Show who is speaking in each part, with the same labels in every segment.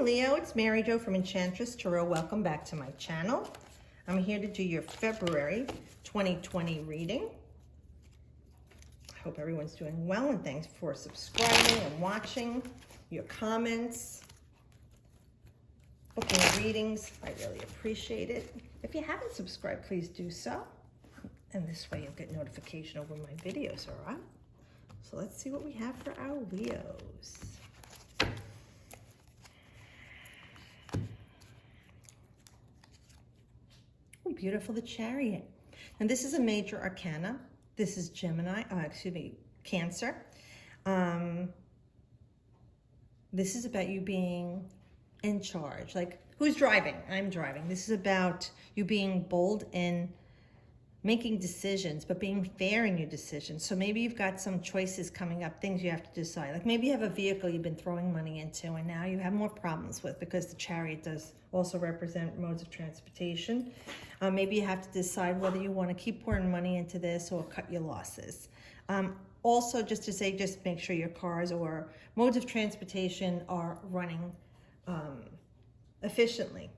Speaker 1: Leo, it's Mary Jo from Enchantress Tarot. Welcome back to my channel. I'm here to do your February 2020 reading. I hope everyone's doing well, and thanks for subscribing and watching, your comments, booking readings. I really appreciate it. If you haven't subscribed, please do so. And this way you'll get notification over my videos, all right? So let's see what we have for our Leos. Oh, beautiful, the Chariot. And this is a major arcana. This is Cancer. This is about you being in charge. Like, who's driving? I'm driving. This is about you being bold in making decisions, but being fair in your decisions. So maybe you've got some choices coming up, things you have to decide. Like maybe you have a vehicle you've been throwing money into and now you have more problems with, because the Chariot does also represent modes of transportation. Maybe you have to decide whether you want to keep pouring money into this or cut your losses. Also, just to say, just make sure your cars or modes of transportation are running efficiently.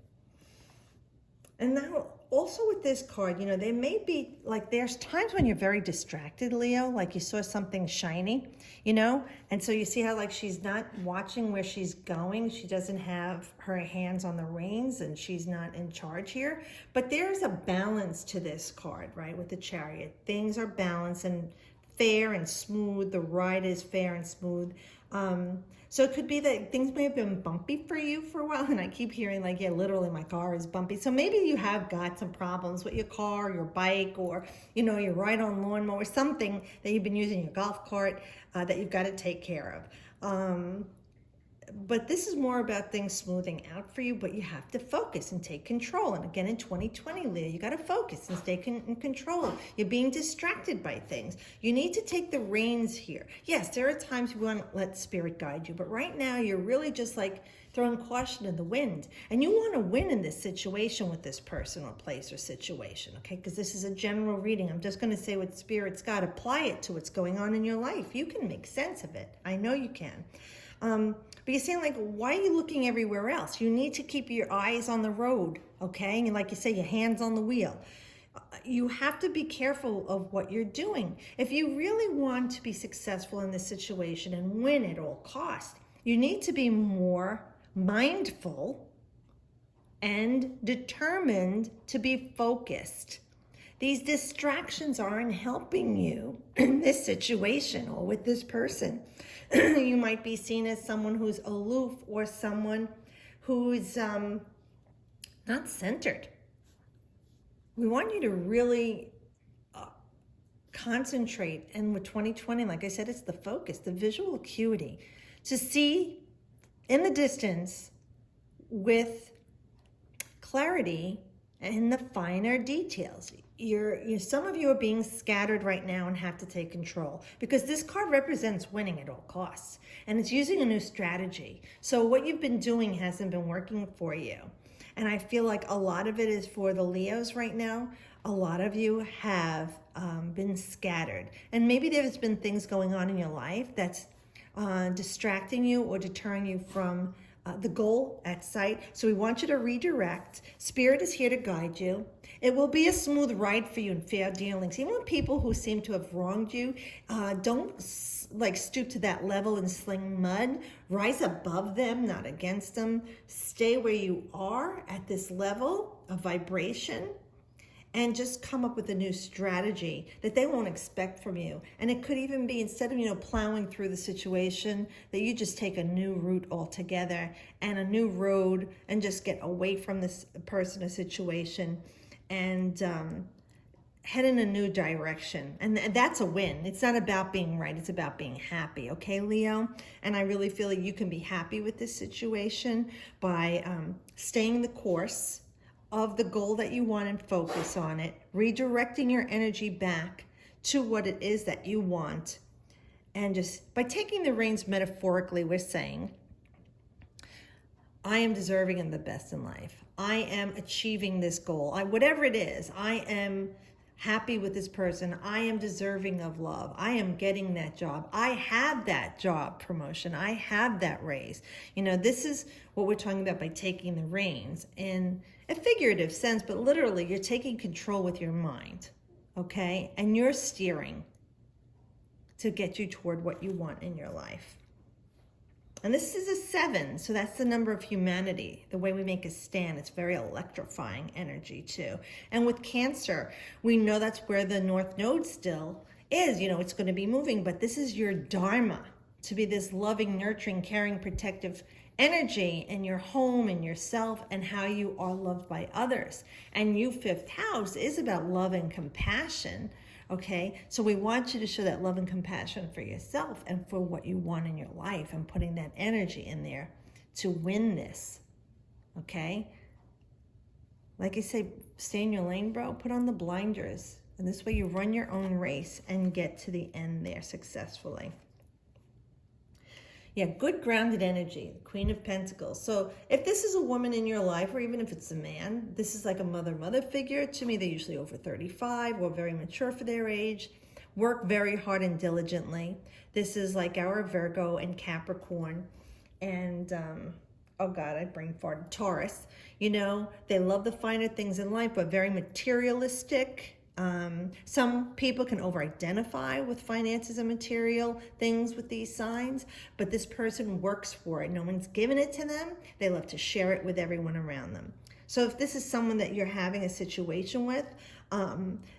Speaker 1: And now, also with this card, you know, there may be, like, there's times when you're very distracted, Leo, like you saw something shiny, you know? And so you see how, like, she's not watching where she's going. She doesn't have her hands on the reins and she's not in charge here. But there's a balance to this card, right, with the Chariot. Things are balanced and fair and smooth. The ride is fair and smooth. So it could be that things may have been bumpy for you for a while, and I keep hearing like, yeah, literally my car is bumpy. So maybe you have got some problems with your car, your bike, or, you know, your ride on lawnmower, something that you've been using, your golf cart, that you've got to take care of. But this is more about things smoothing out for you, but you have to focus and take control. And again, in 2020, Leo, you got to focus and stay in control. You're being distracted by things. You need to take the reins here. Yes, there are times you want to let spirit guide you, but right now you're really just like throwing caution in the wind. And you want to win in this situation with this person or place or situation, okay? Because this is a general reading. I'm just going to say what Spirit's got. Apply it to what's going on in your life. You can make sense of it. I know you can. But you're saying, like, why are you looking everywhere else? You need to keep your eyes on the road, okay? And like you say, your hands on the wheel. You have to be careful of what you're doing. If you really want to be successful in this situation and win at all costs, you need to be more mindful and determined to be focused. These distractions aren't helping you in this situation or with this person. You might be seen as someone who's aloof or someone who's not centered. We want you to really concentrate. And with 2020, like I said, it's the focus, the visual acuity, to see in the distance with clarity and the finer details. Some of you are being scattered right now and have to take control, because this card represents winning at all costs, and it's using a new strategy. So what you've been doing hasn't been working for you. And I feel like a lot of it is for the Leos right now. A lot of you have been scattered, and maybe there's been things going on in your life that's distracting you or deterring you from the goal at sight. So we want you to redirect. Spirit is here to guide you. It will be a smooth ride for you in fair dealings. Even with people who seem to have wronged you, don't stoop to that level and sling mud. Rise above them, not against them. Stay where you are at this level of vibration, and just come up with a new strategy that they won't expect from you. And it could even be, instead of, you know, plowing through the situation, that you just take a new route altogether and a new road and just get away from this person or situation and head in a new direction. And that's a win. It's not about being right. It's about being happy. Okay, Leo? And I really feel like you can be happy with this situation by staying the course of the goal that you want and focus on it, redirecting your energy back to what it is that you want. And just by taking the reins metaphorically, we're saying, I am deserving of the best in life. I am achieving this goal. Whatever it is, I am happy with this person. I am deserving of love. I am getting that job. I have that job promotion. I have that raise. You know, this is what we're talking about by taking the reins in a figurative sense, but literally you're taking control with your mind, okay? And you're steering to get you toward what you want in your life. And this is a 7, so that's the number of humanity, the way we make a stand. It's very electrifying energy too. And with Cancer, we know that's where the North Node still is. You know, it's going to be moving, but this is your dharma, to be this loving, nurturing, caring, protective energy in your home and yourself and how you are loved by others. And you, 5th house, is about love and compassion. Okay, so we want you to show that love and compassion for yourself and for what you want in your life, and putting that energy in there to win this. Okay, like I say, stay in your lane, bro. Put on the blinders, and this way you run your own race and get to the end there successfully. Yeah, good grounded energy, Queen of Pentacles. So if this is a woman in your life, or even if it's a man, this is like a mother figure. To me, they're usually over 35 or very mature for their age, work very hard and diligently. This is like our Virgo and Capricorn and, oh God, I brain farted, Taurus. You know, they love the finer things in life, but very materialistic. Some people can over-identify with finances and material things with these signs, but this person works for it. No one's given it to them. They love to share it with everyone around them. So if this is someone that you're having a situation with,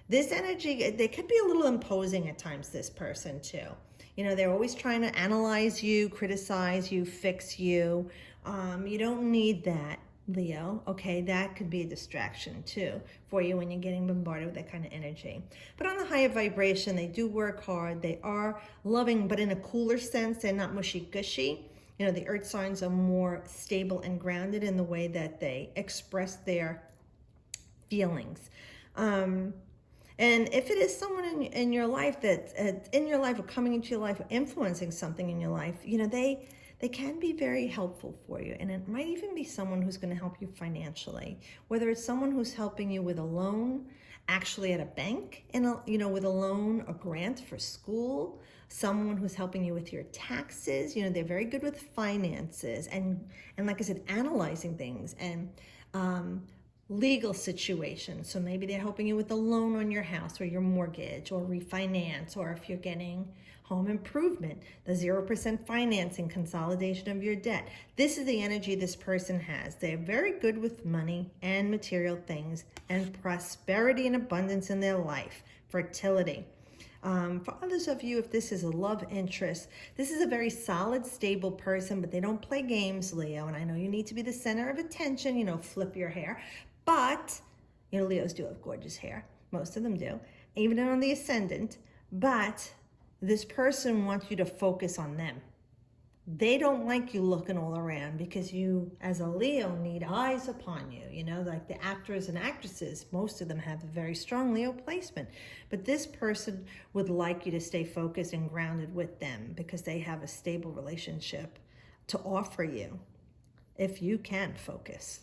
Speaker 1: this energy, they could be a little imposing at times, this person too. You know, they're always trying to analyze you, criticize you, fix you. You don't need that, Leo, okay? That could be a distraction too for you when you're getting bombarded with that kind of energy. But on the higher vibration, they do work hard. They are loving, but in a cooler sense. They're not mushy-gushy. You know, the earth signs are more stable and grounded in the way that they express their feelings. And if it is someone in your life that, in your life or coming into your life or influencing something in your life, you know, they can be very helpful for you. And it might even be someone who's going to help you financially, whether it's someone who's helping you with a loan, actually at a bank, you know, with a loan, a grant for school, someone who's helping you with your taxes. You know, they're very good with finances and like I said, analyzing things and legal situations. So maybe they're helping you with a loan on your house or your mortgage or refinance, or if you're getting home improvement, the 0% financing, consolidation of your debt. This is the energy this person has. They're very good with money and material things and prosperity and abundance in their life, fertility. For others of you, if this is a love interest, this is a very solid, stable person, but they don't play games, Leo. And I know you need to be the center of attention, you know, flip your hair. But, you know, Leos do have gorgeous hair. Most of them do, even on the ascendant. But this person wants you to focus on them. They don't like you looking all around because you, as a Leo, need eyes upon you. You know, like the actors and actresses, most of them have a very strong Leo placement. But this person would like you to stay focused and grounded with them because they have a stable relationship to offer you if you can focus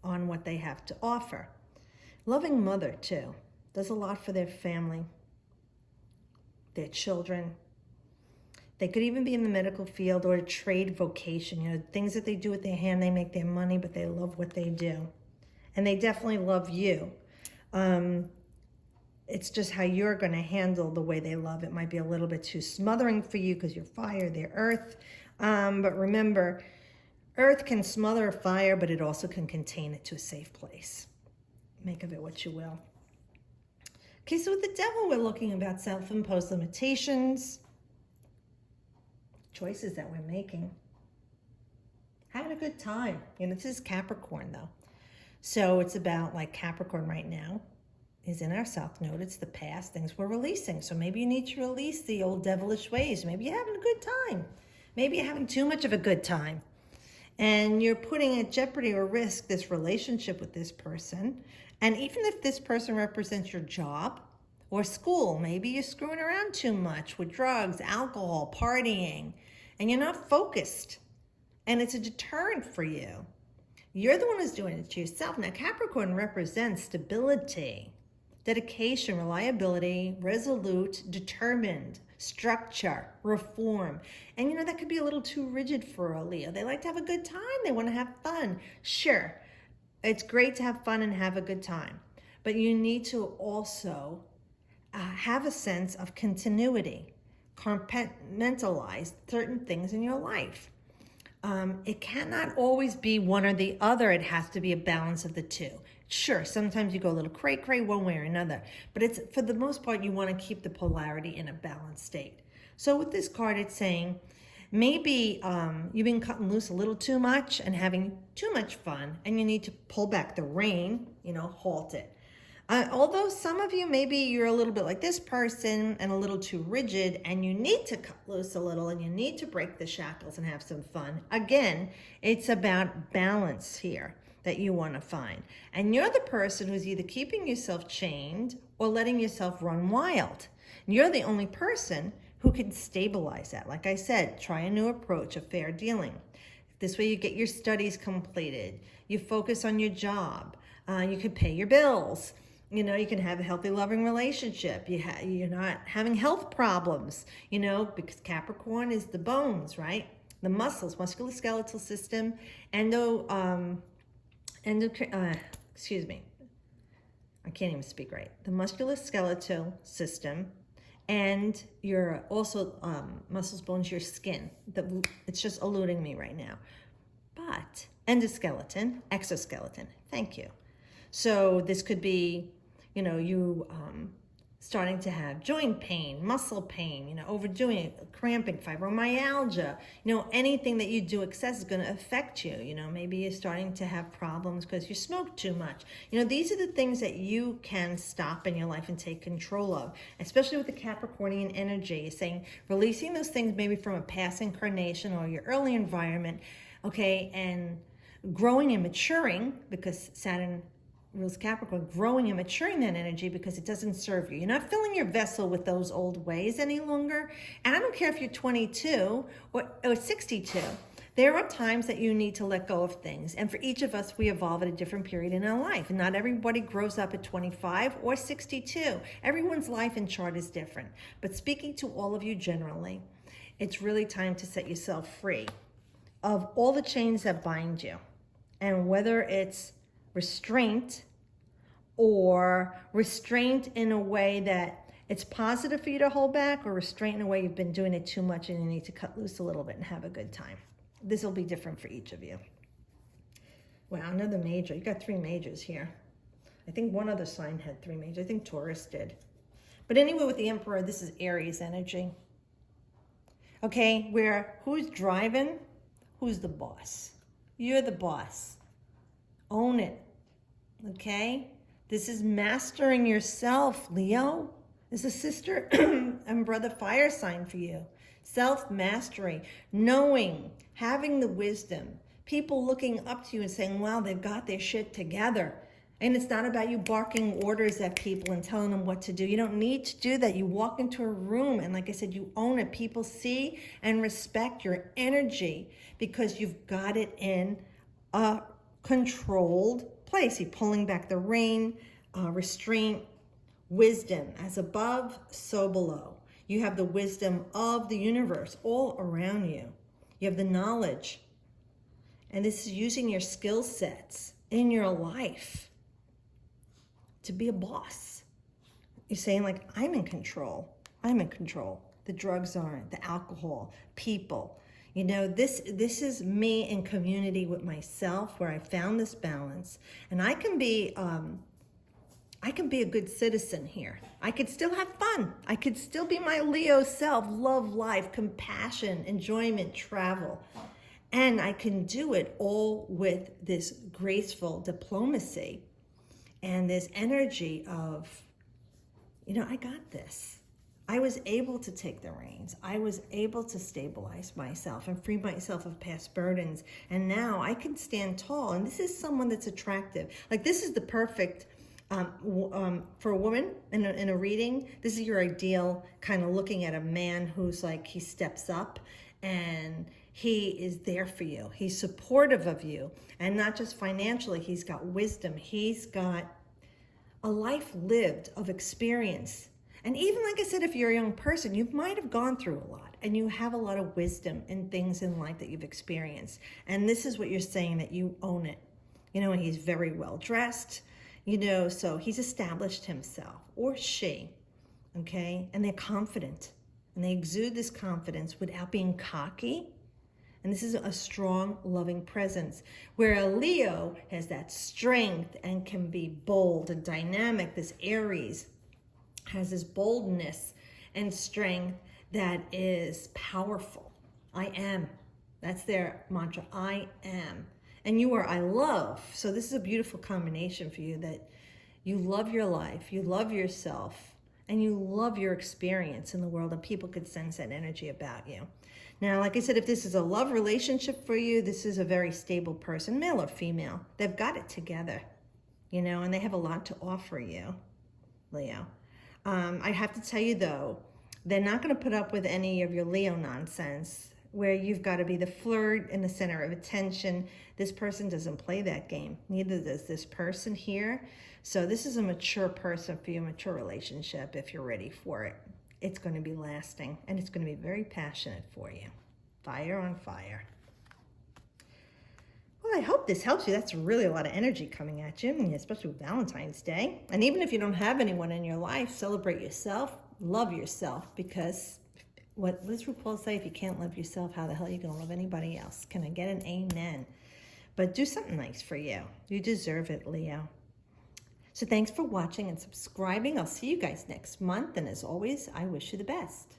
Speaker 1: on what they have to offer. Loving mother, too, does a lot for their family, their children. They could even be in the medical field or a trade vocation, you know, things that they do with their hand. They make their money, but they love what they do. And they definitely love you. It's just how you're going to handle the way they love. It might be a little bit too smothering for you because you're fire, they're earth. But remember, earth can smother a fire, but it also can contain it to a safe place. Make of it what you will. Okay, so with the devil, we're looking about self-imposed limitations, choices that we're making. Having a good time. You know, this is Capricorn, though. So it's about, like, Capricorn right now is in our South Node. It's the past, things we're releasing. So maybe you need to release the old devilish ways. Maybe you're having a good time. Maybe you're having too much of a good time. And you're putting at jeopardy or risk this relationship with this person. And even if this person represents your job or school, maybe you're screwing around too much with drugs, alcohol, partying, and you're not focused. And it's a deterrent for you. You're the one who's doing it to yourself. Now, Capricorn represents stability, dedication, reliability, resolute, determined, structure, reform. And you know, that could be a little too rigid for a Leo. They like to have a good time. They want to have fun. Sure, it's great to have fun and have a good time. But you need to also have a sense of continuity, compartmentalize certain things in your life. It cannot always be one or the other. It has to be a balance of the two. Sure, sometimes you go a little cray-cray one way or another, but it's, for the most part, you want to keep the polarity in a balanced state. So with this card, it's saying maybe you've been cutting loose a little too much and having too much fun, and you need to pull back the rein, halt it. Although some of you, maybe you're a little bit like this person and a little too rigid, and you need to cut loose a little and you need to break the shackles and have some fun. Again, it's about balance here that you want to find. And you're the person who's either keeping yourself chained or letting yourself run wild. And you're the only person who can stabilize that. Like I said, try a new approach of fair dealing. This way you get your studies completed. You focus on your job. You can pay your bills. You can have a healthy, loving relationship. You're not having health problems, because Capricorn is the bones, right? The muscles, musculoskeletal system, excuse me. I can't even speak right. The musculoskeletal system, and your also muscles, bones, your skin. It's just eluding me right now. But endoskeleton, exoskeleton. Thank you. So this could be, you starting to have joint pain, muscle pain, overdoing it, cramping, fibromyalgia, anything that you do excess is going to affect you. Maybe you're starting to have problems because you smoke too much. These are the things that you can stop in your life and take control of, especially with the Capricornian energy. You're saying releasing those things maybe from a past incarnation or your early environment, okay, and growing and maturing, because Saturn rules Capricorn, growing and maturing that energy because it doesn't serve you. You're not filling your vessel with those old ways any longer. And I don't care if you're 22 or 62. There are times that you need to let go of things. And for each of us, we evolve at a different period in our life. And not everybody grows up at 25 or 62. Everyone's life and chart is different. But speaking to all of you generally, it's really time to set yourself free of all the chains that bind you. And whether it's restraint or restraint in a way that it's positive for you to hold back, or restraint in a way you've been doing it too much and you need to cut loose a little bit and have a good time. This will be different for each of you. Wow, another major. You got 3 majors here. I think one other sign had 3 majors. I think Taurus did. But anyway, with the Emperor, this is Aries energy. Okay, where who's driving? Who's the boss? You're the boss. Own it, okay? This is mastering yourself, Leo. This is sister and brother fire sign for you. Self-mastery, knowing, having the wisdom, people looking up to you and saying, wow, they've got their shit together. And it's not about you barking orders at people and telling them what to do. You don't need to do that. You walk into a room and like I said, you own it. People see and respect your energy because you've got it in a controlled place. You're pulling back the rein, restraint, wisdom. As above, so below. You have the wisdom of the universe all around you. You have the knowledge. And this is using your skill sets in your life to be a boss. You're saying like, I'm in control. I'm in control. The drugs aren't, the alcohol, people. This is me in community with myself, where I found this balance, and I can be a good citizen here. I could still have fun. I could still be my Leo self, love life, compassion, enjoyment, travel, and I can do it all with this graceful diplomacy and this energy of, I got this. I was able to take the reins. I was able to stabilize myself and free myself of past burdens. And now I can stand tall. And this is someone that's attractive. Like, this is the perfect, for a woman in a reading, this is your ideal kind of looking at a man who's like, he steps up and he is there for you. He's supportive of you. And not just financially, he's got wisdom. He's got a life lived of experience. And even like I said, if you're a young person, you might have gone through a lot and you have a lot of wisdom in things in life that you've experienced. And this is what you're saying, that you own it. You know, and he's very well dressed, you know, so he's established himself, or she, okay? And they're confident and they exude this confidence without being cocky. And this is a strong, loving presence. Where a Leo has that strength and can be bold and dynamic, this Aries has this boldness and strength that is powerful. I am. That's their mantra. I am. And you are I love. So this is a beautiful combination for you, that you love your life, you love yourself, and you love your experience in the world, and people could sense that energy about you. Now, like I said, if this is a love relationship for you, this is a very stable person, male or female. They've got it together, you know, and they have a lot to offer you, Leo. I have to tell you, though, they're not going to put up with any of your Leo nonsense, where you've got to be the flirt in the center of attention. This person doesn't play that game. Neither does this person here. So this is a mature person for you, a mature relationship, if you're ready for it. It's going to be lasting, and it's going to be very passionate for you. Fire on fire. Well, I hope this helps you. That's really a lot of energy coming at you, especially with Valentine's Day. And even if you don't have anyone in your life, celebrate yourself, love yourself, because what does RuPaul say? If you can't love yourself, how the hell are you going to love anybody else? Can I get an amen? But do something nice for you. You deserve it, Leo. So thanks for watching and subscribing. I'll see you guys next month. And as always, I wish you the best.